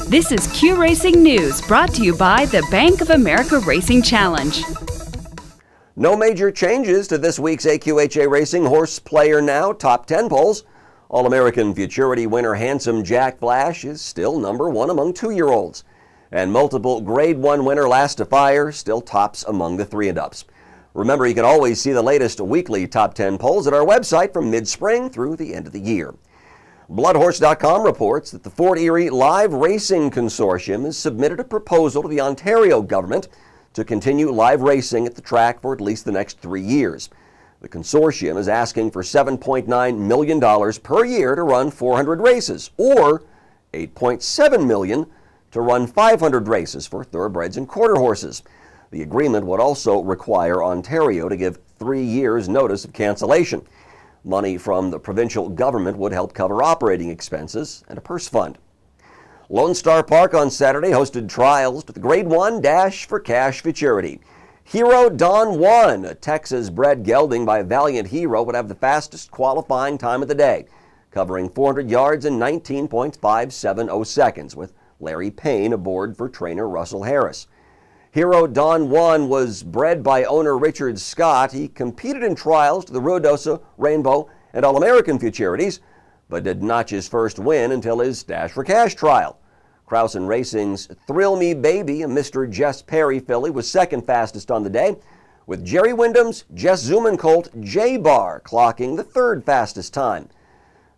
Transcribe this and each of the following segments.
This is Q Racing News, brought to you by the Bank of America Racing Challenge. No major changes to this week's AQHA Racing Horse Player Now Top 10 polls. All-American Futurity winner Handsome Jack Flash is still number one among 2-year-olds. And multiple Grade 1 winner Last to Fire still tops among the 3 and ups. Remember, you can always see the latest weekly Top 10 polls at our website from mid-spring through the end of the year. Bloodhorse.com reports that the Fort Erie Live Racing Consortium has submitted a proposal to the Ontario government to continue live racing at the track for at least the next 3 years. The consortium is asking for $7.9 million per year to run 400 races, or $8.7 million to run 500 races for thoroughbreds and quarter horses. The agreement would also require Ontario to give 3 years' notice of cancellation. Money from the provincial government would help cover operating expenses and a purse fund. Lone Star Park on Saturday hosted trials to the Grade 1 Dash For Cash Futurity. Hero Don 1, a Texas-bred gelding by Valiant Hero, would have the fastest qualifying time of the day, covering 400 yards in 19.570 seconds, with Larry Payne aboard for trainer Russell Harris. Hero Don 1 was bred by owner Richard Scott. He competed in trials to the Ruidoso, Rainbow, and All-American Futurities, but did notch his first win until his Dash For Cash trial. Krausen Racing's Thrill Me Baby, a Mr. Jess Perry filly, was second fastest on the day, with Jerry Wyndham's Jess Zuman colt J-Bar clocking the third fastest time.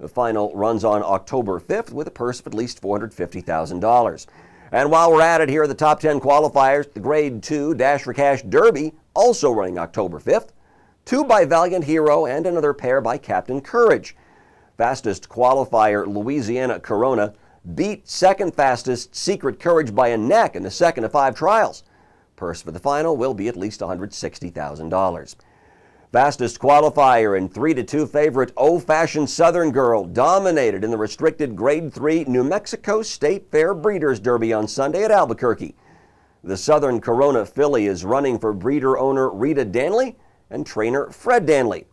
The final runs on October 5th with a purse of at least $450,000. And while we're at it, here are the top 10 qualifiers. The Grade 2 Dash For Cash Derby, also running October 5th. 2 by Valiant Hero and another pair by Captain Courage. Fastest qualifier Louisiana Corona beat second fastest Secret Courage by a neck in the second of 5 trials. Purse for the final will be at least $160,000. Fastest qualifier and 3-2 favorite Old-Fashioned Southern Girl dominated in the restricted Grade 3 New Mexico State Fair Breeders' Derby on Sunday at Albuquerque. The Southern Corona filly is running for breeder owner Rita Danley and trainer Fred Danley.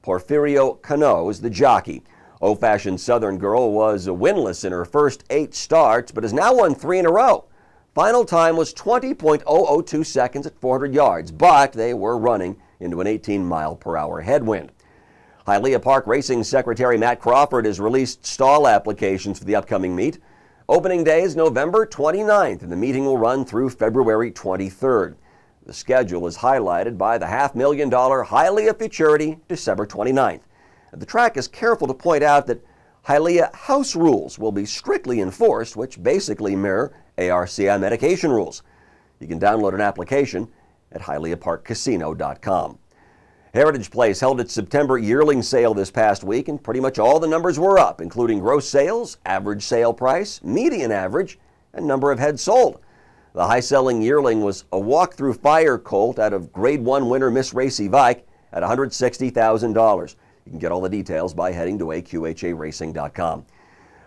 Porfirio Cano is the jockey. Old-Fashioned Southern Girl was winless in her first 8 starts, but has now won 3 in a row. Final time was 20.002 seconds at 400 yards, but they were running into an 18-mile-per-hour headwind. Hialeah Park Racing Secretary Matt Crawford has released stall applications for the upcoming meet. Opening day is November 29th, and the meeting will run through February 23rd. The schedule is highlighted by the $500,000 Hialeah Futurity, December 29th. The track is careful to point out that Hialeah house rules will be strictly enforced, which basically mirror ARCI medication rules. You can download an application at HialeahParkCasino.com. Heritage Place held its September yearling sale this past week, and pretty much all the numbers were up, including gross sales, average sale price, median average, and number of heads sold. The high-selling yearling was a walk-through fire colt out of Grade 1 winner Miss Racy Vike at $160,000. You can get all the details by heading to AQHARacing.com.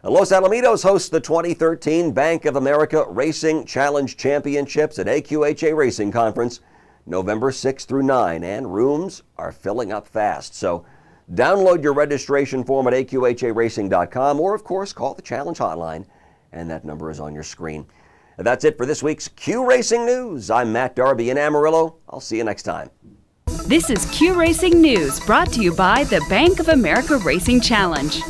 Los Alamitos hosts the 2013 Bank of America Racing Challenge Championships at AQHA Racing Conference, November 6 through 9, and rooms are filling up fast. So download your registration form at AQHARacing.com, or of course call the Challenge hotline, and that number is on your screen. And that's it for this week's Q Racing News. I'm Matt Darby in Amarillo. I'll see you next time. This is Q Racing News, brought to you by the Bank of America Racing Challenge.